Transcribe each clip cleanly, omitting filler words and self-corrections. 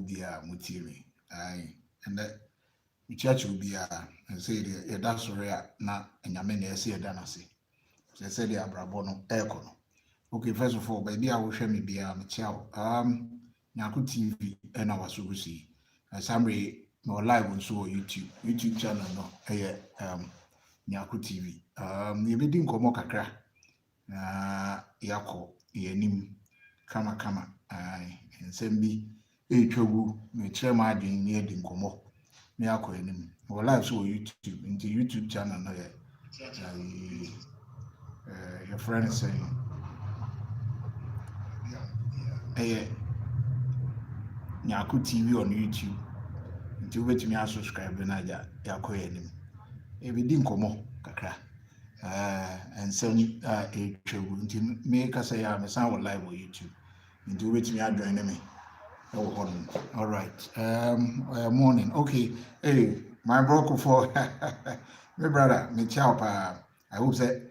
be a mutimi. Aye, and that church will be and say that's rare na and Yamen say danasi. They said the Abrabono Econo. Okay, first of all, baby, I will share me be a chow. Nyaku TV and our Subusi. Sammy no live on so YouTube channel no Nyaku TV. You be doing komo kakra. Yako yenim kama and send me a chogu me trema din near din komo. Nyako yenim. No live so YouTube into YouTube channel no your friend is saying Nyaku TV on YouTube. Until wait me subscribe na ja yako yenim. Ebi din komo kakra. And send a true make us say I'm a sound live on YouTube. Into which me are joining me. Oh, all right. Morning. Okay. Hey, my broker for my brother, me chow pa. I hope that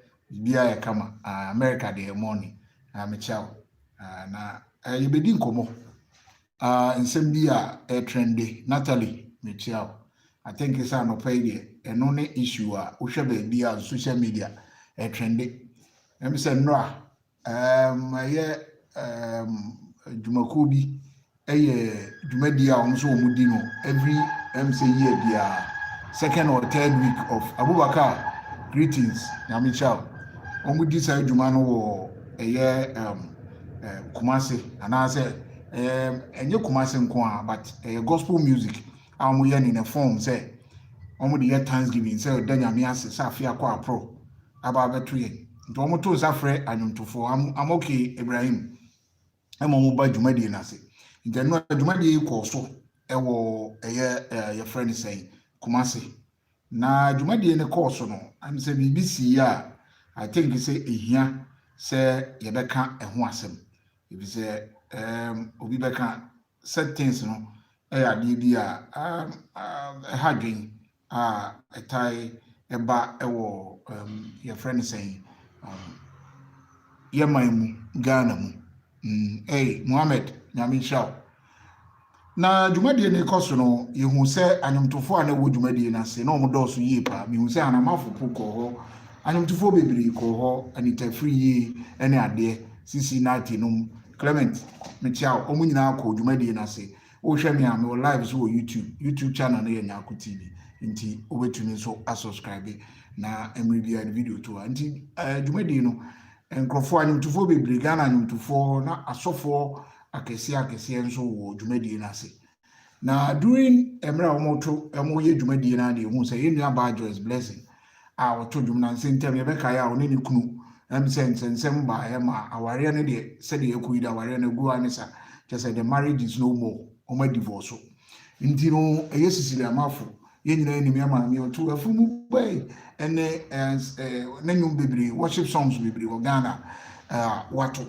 be a come America day morning. I'm a chow. Na you be din komo. And send be a trendy Natalie, me chow. I think it's an opinion and only issue we should be on social media a trendy. Let me say no. Jumakubi Jumedia also Mudino every MC year the second or third week of Abubakar greetings. Yamichao. Omudi say Jumano or a year Kumasi and I say and you Kumasi nkwa but gospel music. I'm in a form say omo the Thanksgiving say dan nyame ase safia kwa pro aba betue nto omo to safre anyumtofo am okay Ibrahim emo mo ba dwumadi na se nti no dwumadi ko so ewo your friend say Kumasi na dwumadi ne ko so no am say BBC ya I think say ehia say ye beka eho asem if say obi beka settings no idea hadwin a tie eba ewo your friend saying yemaimu Ghana mu Mohammed Nyamishaw na dwumadi ne koso no yehu se anyomtofo na wo dwumadi na se na omodoso yie pa mehu se anamafo poko ho anyomtofo bebiri ko ho anita free ene ade sisi nati no Clement mechiaw omunyina ko dwumadi na se o hwe me am live so YouTube channel na Nyaku TV nti obetumi so subscribe na emri bia video to nti dwumadi no enkrofo anyumtufo bebri Ghana anyumtufo na asofo akese nso wo dwumadi na se na during emra omoto emoye dwumadi na de hu se yenu aba Joyce blessing a oto dwum na sentem ye beka ya oni ne kunu ensensem ba ya ma aware ne de se de ekuida aware ne gu anisa just say the marriage is no more oma divorce nti no Cecilia Marfo ye nyina enimi ama mi oto afumu bai ene nanyum bebri worship songs bebri o Ghana wato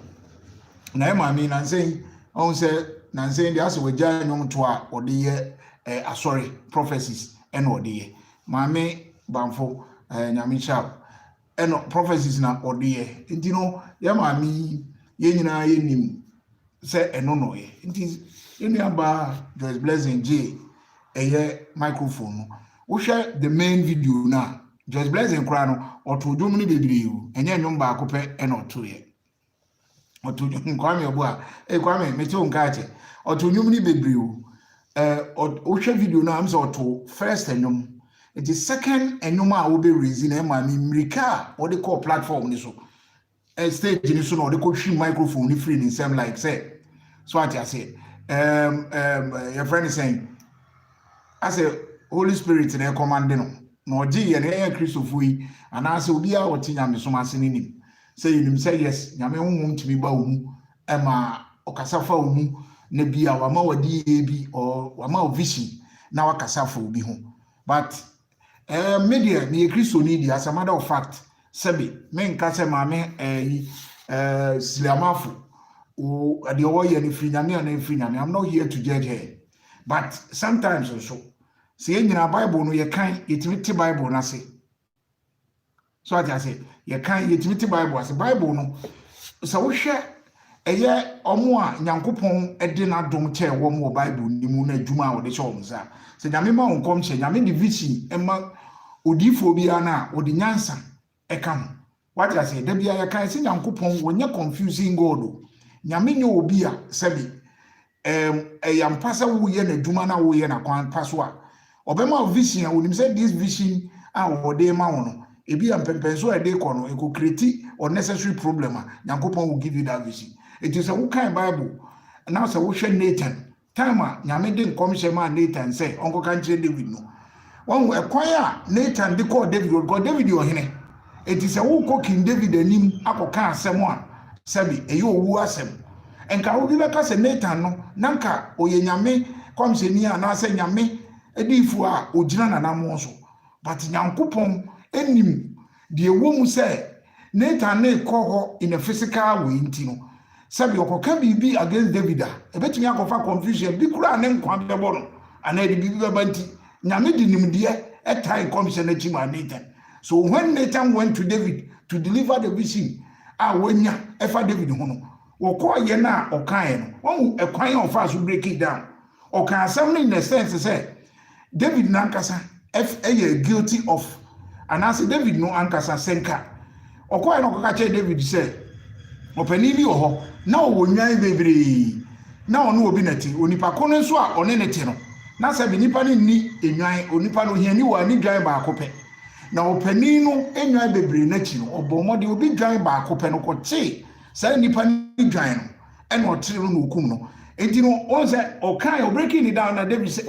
na ema mi na say on say na say dey aso wagya nyom to a ode ye asori prophecies ene ode ye maame bamfo nyamisha eno prophecies na ode ye nti no ye maame ye nyina ye nim say eno no ye nti enu aba Joyce blessing J microphone no wo share the main video na Joyce blessing kra no oto dwom ni bebiri wu enye nyom ba akopɛ ena oto ye oto kwame obo a kwame meti onka ache oto dwom ni bebiri wu wo share video na am say oto first enyom it is second enyom a wo be raise na ma mi mrika wo de call platform ni so stage ni so na wo de ko hwi microphone ni free ni same like say so what I say your friend is saying I say Holy Spirit na command no oji ye na Christopher yi ana say obi a woti nyame so mase ni nim say you say yes nyame honhom timi ba wo mu ema okasa fa wo mu na bia wa ma wadi bi or wa ma vision na wakasa fa obi ho but media me Christo ni di as a matter of fact sabi me nka se ma me Siliamafo o ade o ye ni frinyame na frinyame I'm not here to judge her but sometimes also see in the Bible no you can yetimi Bible na say so what I say you can yetimi Bible as Bible no so wo hwe eye omo a Nyankopon ede na dom che wo mo Bible ni mu na adwuma a wo de che wo nsa se nyame ma wonkom che nyame de vision ema odifo bia na odi nyansa eka ho what I say da bia ya kan se Nyankopon wo nya confusing god nyame nya obi a sebi yampasa wo ye na adwuma na wo ye na kwan paso a obema vision a wonim say this vision a wo de ma wo no ebi ampempenso e de ko no e ko create unnecessary problem a Nyankopon will give you that vision. It is a who kind Bible now say wo hwe Nathan time a nyame de nkom hye ma Nathan say onko kan kire David no won ekwan a Nathan de call David go David yo hene it is a who ko King David anim akoka asem a sabi eyo owu asem enka wo bi beka say Nathan no nanka oye nyame komseni a na say nyame edifu a ogina nanamo so but Nyankopon enim de wo mu say Nathan ne call in a physical way ntino sabi okoka bibi against David ebetumi akofa confusion bi kura ne nkwa bebo no ana de bibi beba nti nyame di nimde etai commission achima Nathan. So when Nathan went to David to deliver the vision wanya efa David ho no woko ye na okan no won ekwan of us break it down okan asem no in the sense say David nankasa guilty of and as David no ankasa senka okoye no koka che David say opani bi oho na wonwan bebre na ono obi nati onipa kono nso a one neti no na se bi nipa ni enwan onipa no hiani wa ni dwan ba akopɛ na opani no enwan bebre nachi no obomode obi dwan ba akopɛ no koche sai nipa ni dwan no ene otere no okum no enti no on say okan breaking it down na David say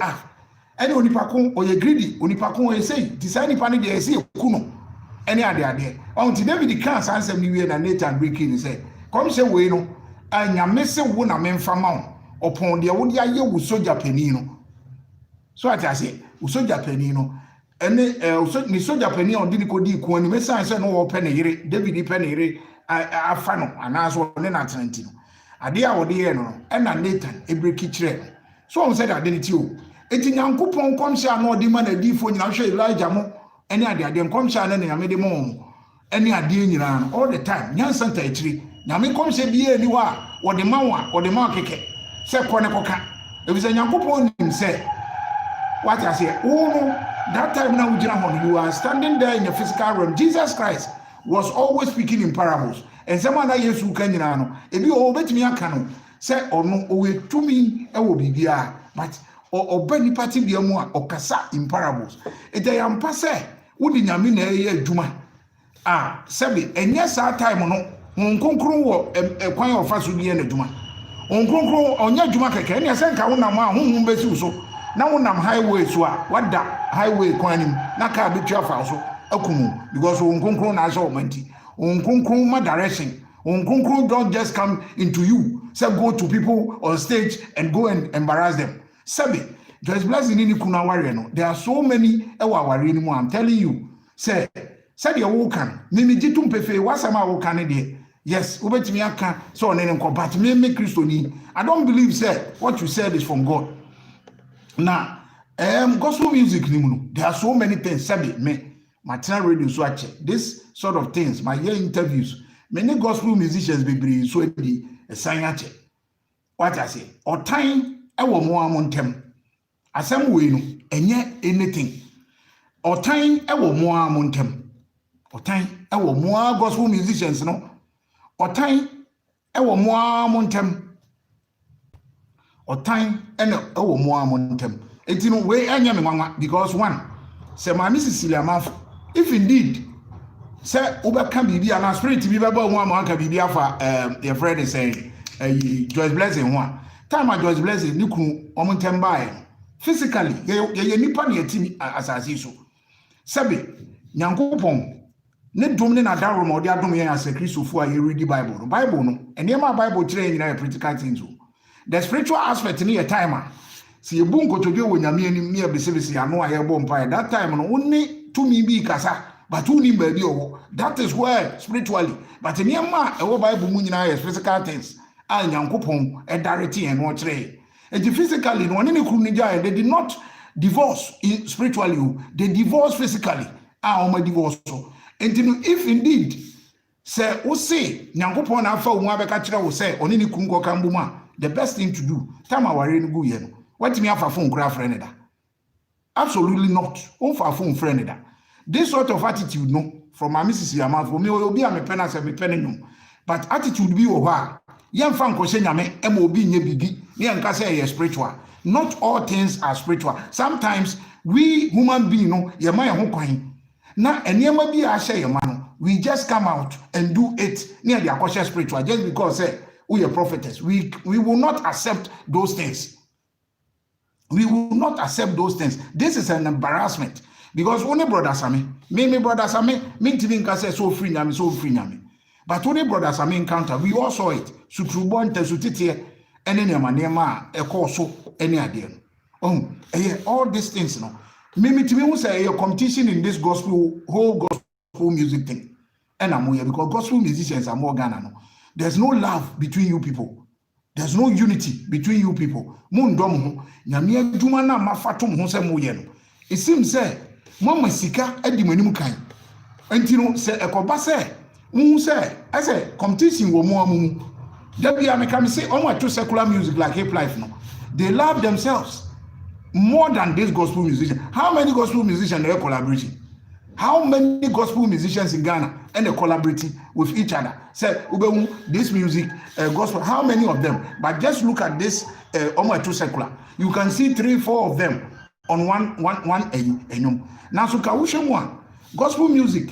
ene onipa ko oye greedy onipa ko oye say ti sai nipa ni de say eku no ene ade until David can answer me we na Nathan breaking say come say we no anyame se wo na memfa ma wo opon de wo de aye wo soja pani no so ati say wo soja pani no ene ni soja pani on di ko di ko ani me san say no wo pe ne yire David pe ne yire afa no anaso ne na atenti no ade a wo de ye no ena Nathan ebreki kire so on said ade ti o eti Nyankopon komsha na odi ma na difo nyina hwe Elijah mo ene ade komsha na nyame de mo ene ade nyina no all the time nyansa nta akiri nyame komsha bie ni wa wode ma keke se ko ne koka ebi se Nyankopon nim se what I say that time now you are standing there in the physical realm. Jesus Christ was always speaking in parables and someone that Yesu kan nyina no ebi o betimi aka no se ono o wetumi e wo bibia but obani party bia mu a okasa in parables it am passe wodi nyame na eye adwuma sebi enye sa time no nkonkron wo ekwan ofa so bia na adwuma nkonkron onya adwuma keke ene se nka wonam a honhom besi so na wonam highway so a wada highway kwanim na ka betwa fa so akumu because nkonkron na so manti nkonkron ma direction nkonkron don't just come into you say go to people on stage and go and embarrass them. Sabi, Joyce blessing in kuna warrior no. There are so many ewa warrior ni mo. I'm telling you. Say the wokan. Mimi jitum pefe wasama wokan de. Yes, ubetimi aka so nene nko but me Christoni. I don't believe say what you said is from God. Now, gospel music ni mo. There are so many things. Sabi me Martina radio so ache. This sort of things. My year interviews. Many gospel musicians be bring so di sign ache. What I say? Or time ewo mo amontem asem we no enye anything otan ewo mo amontem otan ewo mo gospel musicians no otan ewo mo amontem otan ene ewo mo amontem enti no we anya me nwanwa because one say my Cecilia Marfo if indeed say obeka bibi ana spirit bi beba ho amaka bibi afa your friend is saying Joyce blessing ho time Joyce blessing ni kunu omontem bae physically ye nipa na yetimi asase so sabe Nyankopon ne dom ne na dawo ma odi adom ye ase Christopher a ye read Bible no ene ma Bible kire nyina practical things the spiritual aspect ni ye time a si ye bu nkotodwe wo nyame ani me abesebese ano a ye bo mpa that time no woni tumi bi kasa but woni ba bi owo that is where spiritually but ene ma e wo Bible mu nyina ye physical things Nyankopon e direct en no kire and physically no one they did not divorce spiritually, they divorce physically. Divorce so and if indeed Say, o say, Nyankopon na afa wo abeka kire wo say, oni ni kunko kambu ma. The best thing to do, time aware no go ye no. What me afa phone kura friend da? Absolutely not. On for phone friend da. This sort of attitude, no, from my Cecilia Marfo, me will be a me pen as a me pen no. But attitude be over. Young fan ko say nyame MOB nye bibi. Me anka say spiritual. Not all things are spiritual. Sometimes we human being no, ye man ho kwan. Na enema bi a share ye man, we just come out and do it near the akosha spiritual just because say we are prophetess. We will not accept those things. We will not accept those things. This is an embarrassment because only brother Sammy, me brother Sammy, me TV say so free nyame, so free nyame. But only brother Sammy encounter, we all saw it. Sutrubon te sutitie ene nema e call so any idea. Oh, all these things no. Me TV who say a competition in this whole gospel music thing. And I'm here because gospel musicians are more Ghana no. There's no love between you people. There's no unity between you people. Mundom nyame adwuma na mafatom ho se moye no. It seems say mo masika adi manim kan. Enti no se ekoba se mu se I say competition wo mo amu. Da bia me can say on to secular music like hip life no. They love themselves more than this gospel musician. How many gospel musicians are collaborating? How many gospel musicians in Ghana and they collaborating with each other? Say, this music, gospel, how many of them? But just look at this two secular. You can see 3-4 of them on one enyum. Now, so kawushe one gospel music,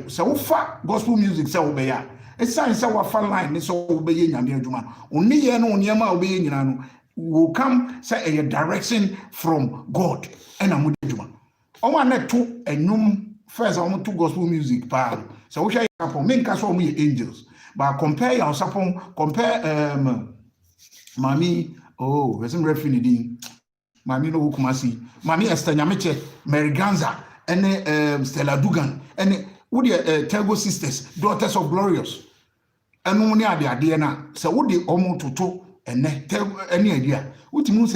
so far gospel music, say obeya. It's sign say wa fan line, so obeye nyame adwuma. Oni ye no oniema obeye nyina no will come say a direction from God. And amude adwuma. I want to first I want to gospel music pal. So we share upon main cast for me angels. But compare your sapon, compare Mami, oh, there's some refinity. Mami no Kumasi, Mami Esther Nyameche, Mary Ganza, and Stella Dugan, and would the Tego sisters, daughters of glorious. And no money idea na. So would the omo to and any idea. What you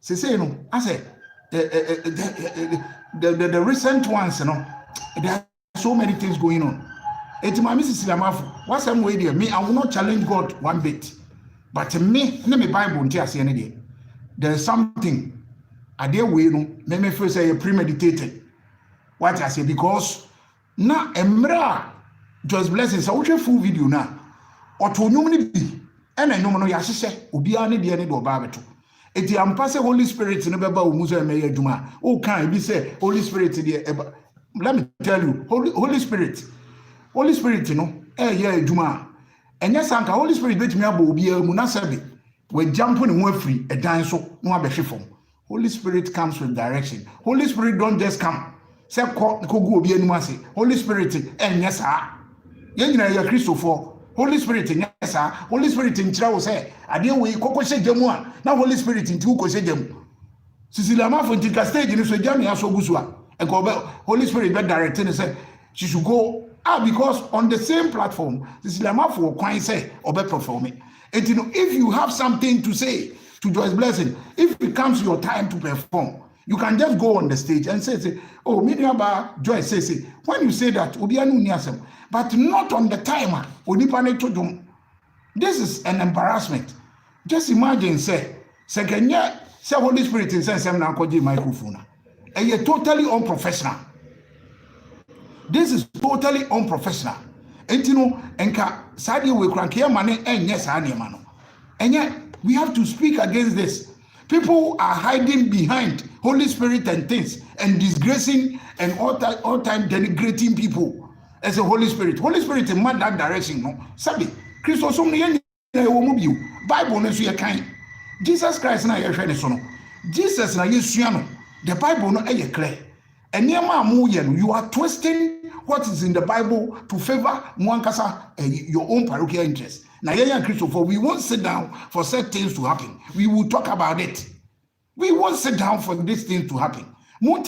say no, I say the recent ones, you know, there are so many things going on. It's my Cecilia Marfo. What's some way there? Me, I will not challenge God one bit. But me, let me Bible until I see any day. There's something I dare way no, let me first say premeditated. What I say, because now Emra Joyce blessings, I watch a full video now. Or to be and I know no yashe, Ubiani the end of Barbeto. Eti ampase Holy Spirit in the Bible Musa Maya Juma. Oh, can we say Holy Spirit? Let me tell you, Holy Spirit, you know, yeah, Juma. And yes, Uncle Holy Spirit, bet me abo be a munasabi. We jump on one free a dance so no abeshifom. Holy Spirit comes with direction. Holy Spirit don't just come. Say kogu obi enumase. Holy Spirit and yes, yen na Christopher. Holy Spirit, yes, sir. Holy Spirit in Chao say, I deal with Coco Jamua. Now, Holy Spirit in Tuco Sejam. Cecilia Marfo in Tika stage in Sojami Aso Guswa. And Holy Spirit that directed and said she should go. Because on the same platform, Cecilia Marfo will quite say, or better performing. And you know, if you have something to say to Joyce Blessing, if it comes your time to perform, you can just go on the stage and say, oh, Miniaba Joyce says, when you say that, Ubianu Niasem. But not on the timer. This is an embarrassment. Just imagine, say Holy Spirit in some microphone. And you're totally unprofessional. This is totally unprofessional. And you know, enka sadi we cranky money and yes, and yet we have to speak against this. People are hiding behind Holy Spirit and things and disgracing and all time denigrating people. As a Holy Spirit in that direction, no. Sabi, Christo so many Bible no so kind. Jesus Christ na ye hwe ne so no. Jesus na Yesu no. The Bible no e clear. And you are twisting what is in the Bible to favor your own parochial interest. Now, Christopher, we won't sit down for such things to happen. We will talk about it. We won't sit down for these things to happen. Thou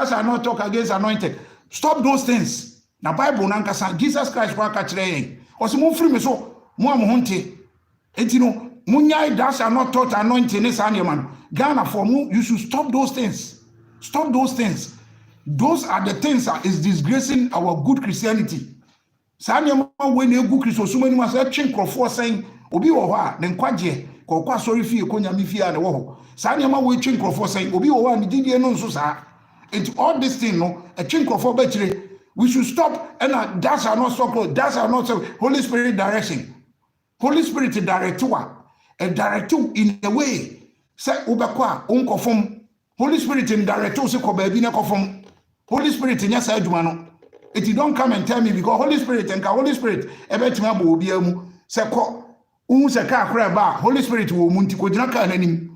shalt not talk against anointed. Stop those things. Now, Bible nankasa Jesus Christ wa ka kire osi mo free me so mo am honte. Etino munyai thou shalt not talk anointed ne sa man. Ghana for mu, you should stop those things. Stop those things. Those are the things that is disgracing our good Christianity. Sanya when you go Christo so many must change for saying obi wo ha ne nkwaje kokwa sorry fie konya mi fie na wo ho. Sanya we change for saying obi wo ha ne didie no nso sa. It's all this thing no a change for betire. We should stop and that's are not so that's are not so Holy Spirit direction. Holy Spirit direct you and direct you in a way. Say ubekwa unkofom. Holy Spirit in direct you se ko ba bi na kofom. Holy Spirit in your side, man. If you don't come and tell me because Holy Spirit and Holy Spirit, everything about will be able say, say, Holy Spirit will munti ko jina ka nanim.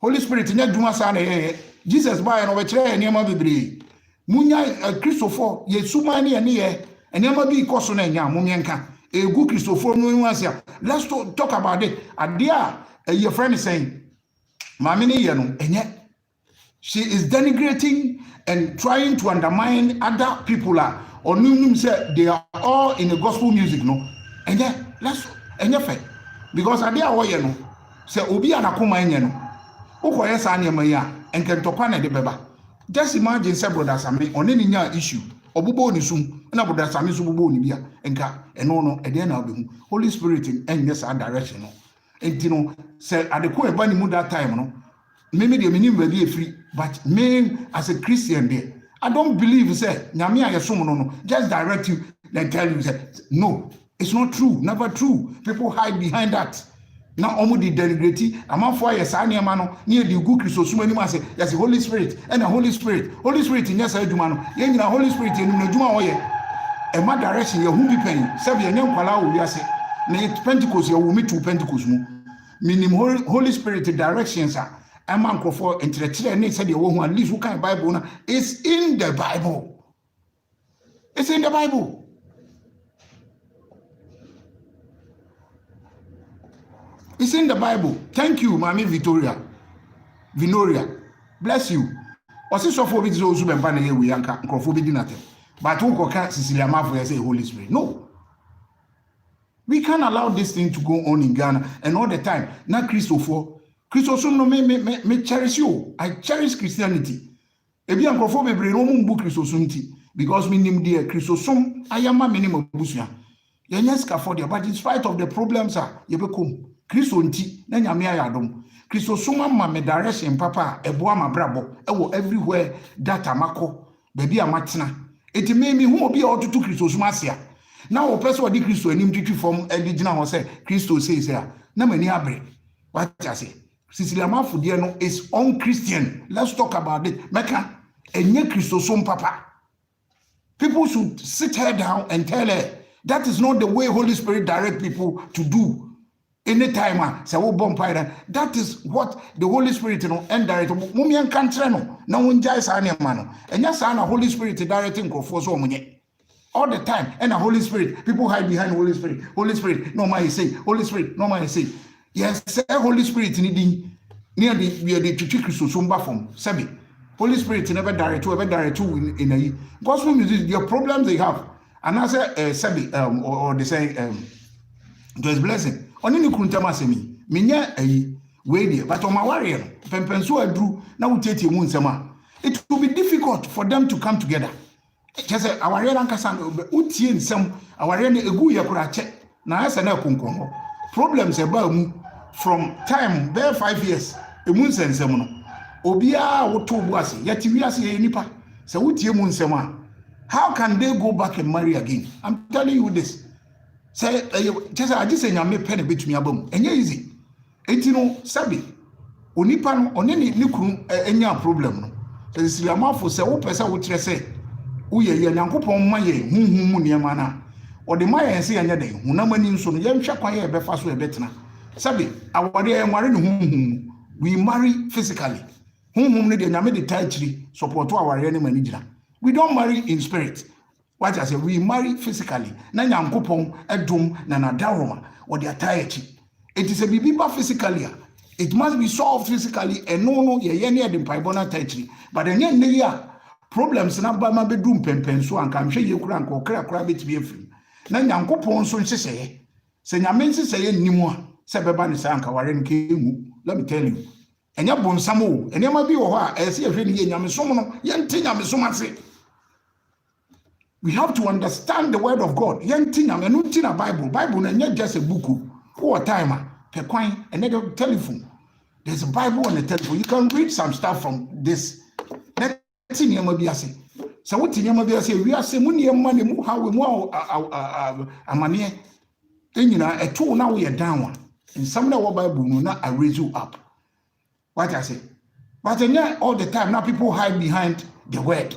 Holy Spirit in your duma sana Jesus by and over and yama bebre. Munya Christopher, ye sumani and ye, and yama be cosone ya munyanka. A good Christopher no one. Let's talk about it. A dear, your friend is saying, Mamini yano, and yet. She is denigrating and trying to undermine other people. Or Num said they are all in the gospel music, no? And yeah, let's and yeah, because I dare way no. Say Obi anakuma no. Oko yesa anya maya and can topana de beba. Just imagine say brother Sammy on any issue. Obubo ni sum na brother Sammy so bubo ni bia enka eno no e dey na obi Holy Spirit en yes direction no. Enti no say adeko e ba ni mu that time no. Maybe the meaning will be free, but me as a Christian there, I don't believe say nyame ayesum no just direct you and tell you say no, it's not true, never true. People hide behind that. Now omo di denigrate amanfo ayesa niam no near the good Christosum anim say yes Holy Spirit and the Holy Spirit in yes adwuma no ye nyina Holy Spirit enum na adwuma wo ye e ma direction ye hu bi pen say ye nyam kwala wo wiase na Pentecost ye wo me to Pentecost mu minim Holy Spirit directions are a man for intellectual and said you at least who can Bible is in the Bible. It's in the Bible. It's in the Bible. Thank you, Mami Vinoria. Bless you. Also, so for those who been banning we anka microphone dinner. But who can Cecilia Marfo say Holy Spirit? No. We can't allow this thing to go on in Ghana and all the time. Not Christopher. Christosum no me cherish you. I cherish Christianity. Ebi ankofo bebre no mumbu Christosum ti because me nim there Christosum ayama minimum busia. Yenyeska for there but in spite of the problems ye bekom Christo nti na nyame ayadom. Christosum ama me direction papa ebo ama brabo ewo everywhere data mako baby amatena. Eti me hu obi a otutu Christosum asia. Na wo pese odi Christo anim titwi form edigina ho say Christo say na mani abre. What I say Cecilia Marfo no is unchristian. Let's talk about it. Meka, enye Christosum papa. People should sit her down and tell her that is not the way Holy Spirit direct people to do. Anytime, say wo bompire. That is what the Holy Spirit and direct. Mumi en kantre no. Na wonjai sa na ma no. Enya sa na Holy Spirit directing crofo so omunye. All the time. And the Holy Spirit, people hide behind Holy Spirit. Holy Spirit, no man say. Holy Spirit, no man say. Yes, say Holy Spirit needing near the we are the Christosum from Sammy. Holy Spirit never direct to in a gospel music. Your problems they have, and I say Sammy or they say Joyce blessing. Only kuntama semi. Minya way there, but on my warrior, Pempenso Drew now take your moon sema. It will be difficult for them to come together. Just say our real Ankasan Uti some our real Eguya Kurache. Now as an Kunko. Problems about from time there 5 years. A moon sense Obia woto buasi yati wiase nipa se wotie mu nsema. How can they go back and marry again? I'm telling you this. Say just I just say nyame pen betumi abam. Enye easy. Enti no sabi onipa no onene ni kuru enya problem no. Cecilia Marfo se wo pese wo kire se wo ye nyankopon ma ye hunhun mu niema na. Ode ma ye nse anya den. Hunamani nso no ye nhwa kwan ye befa so e betena. Sabi awade enware ne hunhun. We marry physically. We don't marry in spirit. What I say, we marry physically. Na nyankopon edom na nadaroma or the attire. It is a bibiba physically. It must be solved physically and no ye near the pibona territory. But then ye problems na ba ma bedum pempen so anka hwe ye kura anka okra bit be free. Na nyankopon so nhye se nyame nhye se ye nimu a se beba ne sa anka ware nke emu. let me tell you. And your bonsamo, and your maybe or as if any yamisomo, yanting yamisomase. We have to understand the word of God. Yanting and a Bible, and not just a book or a timer, per coin, and then telephone. There's a Bible on the telephone. You can read some stuff from this. That's in your mobiase. So what in your mobiase? We are saying money, how we more a money. Then you know, a two now we are down one. And some of our Bible will not raise you up. What I say? But then all the time now people hide behind the word.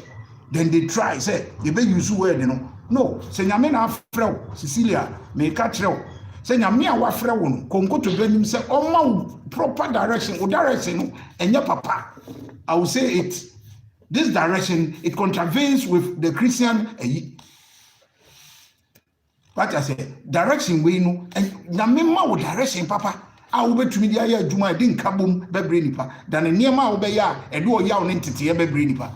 Then they try, say, you better use word, you know. No, say, you mean our friend, Cecilia, may catch you. Say, you mean our friend, come go to blame himself, oh, my proper direction, or direction, and your papa. I will say it. This direction, it contravenes with the Christian. What I say, direction we know, and Namima with direction, papa. I will bet to me the idea, do my ding kabum, bebrinipa, than a near my obeya, and do a young entity, a bebrinipa.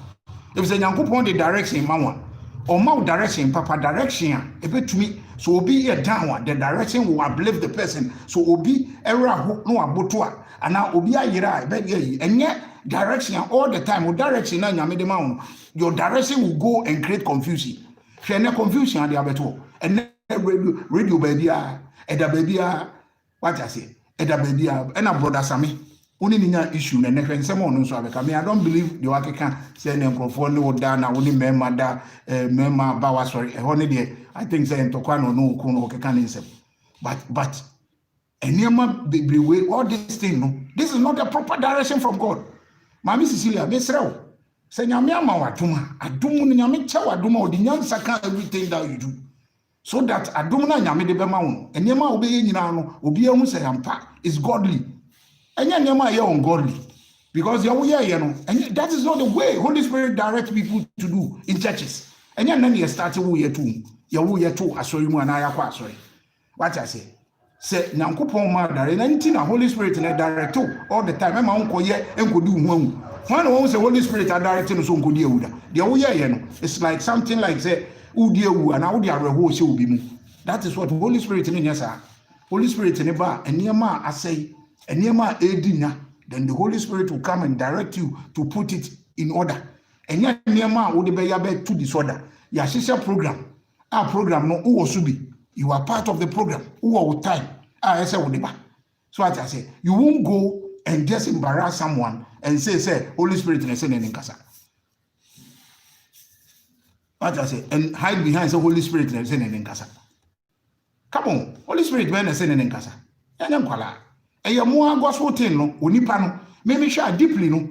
If the young couple the direction, mama, or mouth direction, papa direction, a bit to me, so be a downward, the direction will uplift the person, so will be a rahu, no abotua, and now will be a yera, and yet direction all the time, with direction, and you your direction will go and create confusion. Share no confusion at the abeto, and radio baby, and the baby, what I say, and the baby, and a brother Sammy. Only ninya issue na nefe nsemo no so abeka me I don't believe the wakeka say na nkrofo ne woda na woni mema da mema bawa sorry e ho ne de I think say ntokwa no ku no okeka ne nsem but eniema bebre all this thing no this is not a proper direction from God. Mami Cecilia be srew say nyame ama wadoma adom no nyame che wadoma odi nyansa ka everything that you do so that adom na nyame de be ma wo eniema obeye nyina no obi ehun say ampa is godly. And you're ungodly because you're and that is not the way Holy Spirit directs people to do in churches. And you're starting with your too. You're too. I saw you and I are sorry. What I say, now coupon mother and anything a Holy Spirit and a director all the time. I'm uncle yet and could do one. One owns the Holy Spirit are directing us on good year. It's like something like say, Udia and Audia Reho will be moved. That is what Holy Spirit in yes, sir. Holy Spirit in a bar and near ma I say. And then the Holy Spirit will come and direct you to put it in order. And Nema would be to disorder. Your sister program, our program no uosubi. You are part of the program. Who time? So as I say, you won't go and just embarrass someone and say Holy Spirit in a kasa. What I say, and hide behind the Holy Spirit in a kasa. Come on, Holy Spirit when I say in kasa. And your more gospel thing, no, Unipano, maybe share deeply, no.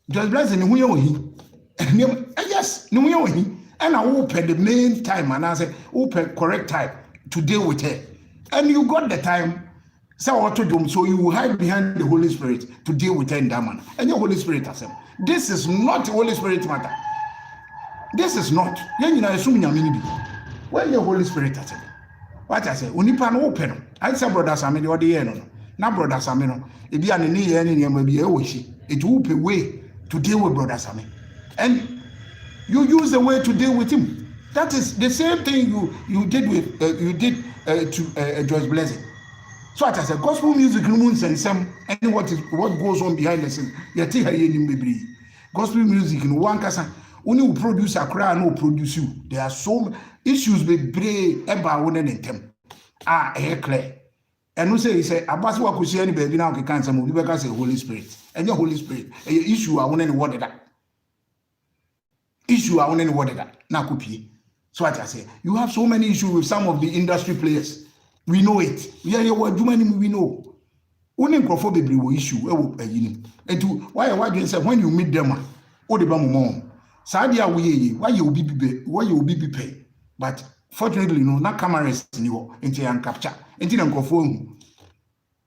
Just blessing who you yes, no, and I open the main time and I say, open correct time to deal with her. And you got the time, so you will hide behind the Holy Spirit to deal with her in that manner. And your Holy Spirit has said, this is not the Holy Spirit matter. This is not. You know, assuming your mini. When your Holy Spirit has said, what I say, Unipano open. I say, brother Sammy, or the end. Now, brother Sammy, if you are in the end, it will be a way to deal with brother Sammy. And you use the way to deal with him. That is the same thing you did with to Joyce Blessing. So as I said, gospel music and some and what goes on behind the scene. Gospel music in one casa only will produce a cry no produce you. There are some issues with brave about one and them. Clear. And we say, Abaswa could see any baby now can some of the say Holy Spirit. And your Holy Spirit, issue I want any water that. Issue I want any water that. Now copy. So what I say, you have so many issues with some of the industry players. We know it. We know. Only microphone will issue. And to why do you say when you meet them, oh the mom. Sadia why you be paid. But fortunately, no, not cameras in you into and capture. Into the microphone.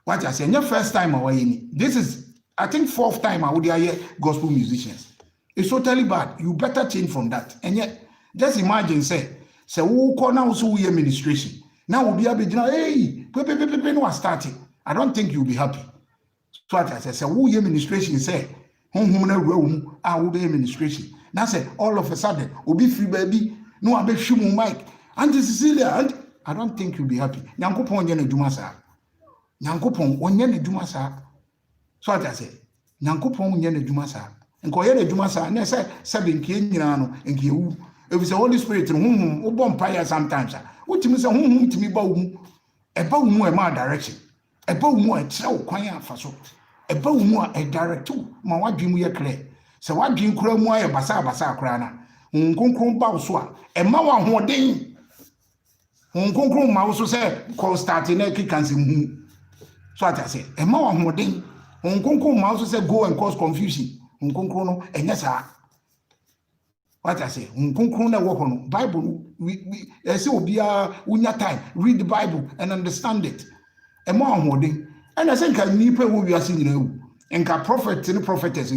What I say, your first time away. This is, I think, fourth time I would hear gospel musicians. It's totally bad. You better change from that. And yet, just imagine, say who call now so we administration. Now we'll be able to hey, no starting. I don't think you'll be happy. So what I say who administration say, room, I will be administration. Now say all of a sudden, we'll be free baby, no I be shumu Mike. Auntie Cecilia, and I don't think you'll be happy. Nyankopon yene dwuma sa. Nyankopon onye ne dwuma sa. So I say, Nyankopon nye na adwuma saa. Nko ye na adwuma saa, na say nke nyina no nke ewu. If it's the Holy Spirit, wo bom prayer sometimes. What timi say timi ba wo mu. E ba wo mu e ma direction. E ba wo mu e kire wo kwan afa so. E ba wo mu e direct ma wadwe mu ye clear. Se wadwe nkura mu aye basa akura na. Nkonkron ba wo so a e ma wa hoden. Nkonkron ma wo so say call start na kikanse mu. So I say, e ma wa hoden. Nkonkron ma wo so say go and cause confusion. Nkonkron no enya saa. What I say, nkonkron na wo no Bible we say obia unya time read the Bible and understand it. E ma hoden. And I say nka nipa wo wiase nyina wu. Nka prophet ni prophetess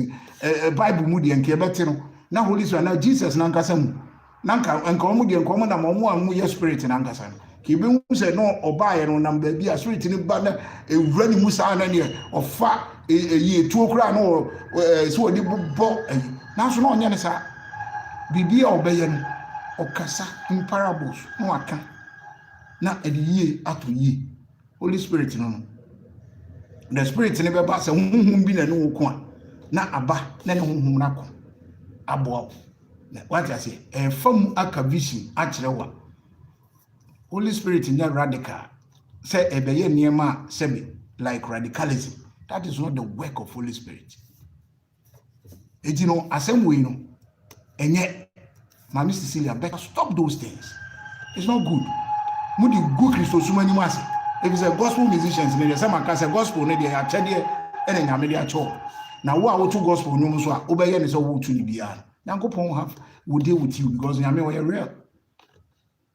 Bible mu de nka ebete no. Na Holy Spirit na Jesus na nkasa mu. Na nka omu de nka omu na omu amu ye spirit na nkasa no. Ki be hu say no obaye no nam ba bia spirit ni ba na ewura ni musa na ne ofa ye tuo kura no so odi bo na so no onya ne sa bibia obeye no okasa in parables no aka na ediye ato ye Holy Spirit no the spirit ne be ba say hunhun bi na ne wo ko na aba na ne hunhun na ko abo what I say fam aka vision a kirewa Holy Spirit is not radical. Say ebeye niema semi like radicalism. That is not the work of Holy Spirit. And you know, asem we know. And yet, Mami Cecilia, better stop those things. It's not good. Mudi good Christos many masi. If it's a gospel musicians, maybe some can say gospel, maybe a chedi, and then a chop. Now, what two gospel no so obey is all to be an. Now go pon have will deal with you because you are real.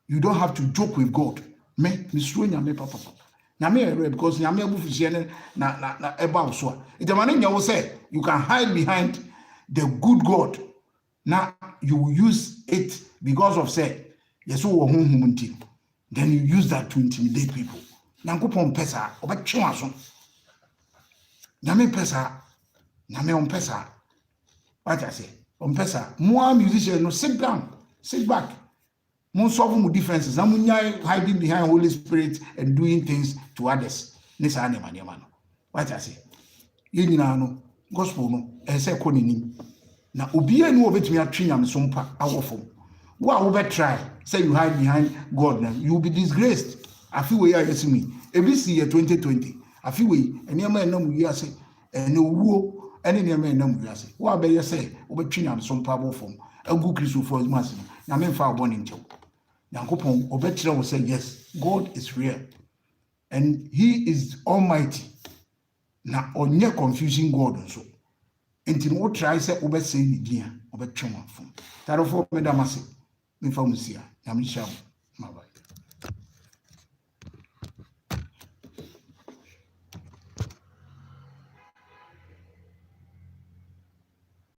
You don't have to joke with God. Me nyame papa. Nyame because nyame abufusie na eba so. It man nyawo say you can hide behind the good God. Now you use it because of say yes wo honhum nti. Then you use that to intimidate people. Nyankopon pesa obetwe aso. Nyame pesa. Nyame on pesa. What I say? On pesa. More musicians no sit down. Sit back. Most solve mu differences. Amunya hiding behind Holy Spirit and doing things to others. Nisa ane mano. What I say? Yina no gospel no. Ese koni ni. Na ubiye no obetumi atwe nyame so mpa awofo. Wo a wo be try say you hide behind God now. You will be disgraced. Afi we ya yesimi. Ebi si year 2020. Afi we enema enam wiase ene wuo ene enema enam wiase. Wo abeye say obetwe nyame so mpa awofo. Agu Kristo for mass. Nyame mfa abone nchew. Yankopon obetire will say yes, God is real and he is almighty. Na onye confusing God so. Enti no try say obesay ni dia obetwe wafom. Tarofo medamase. Mfa musia. Nyame hia.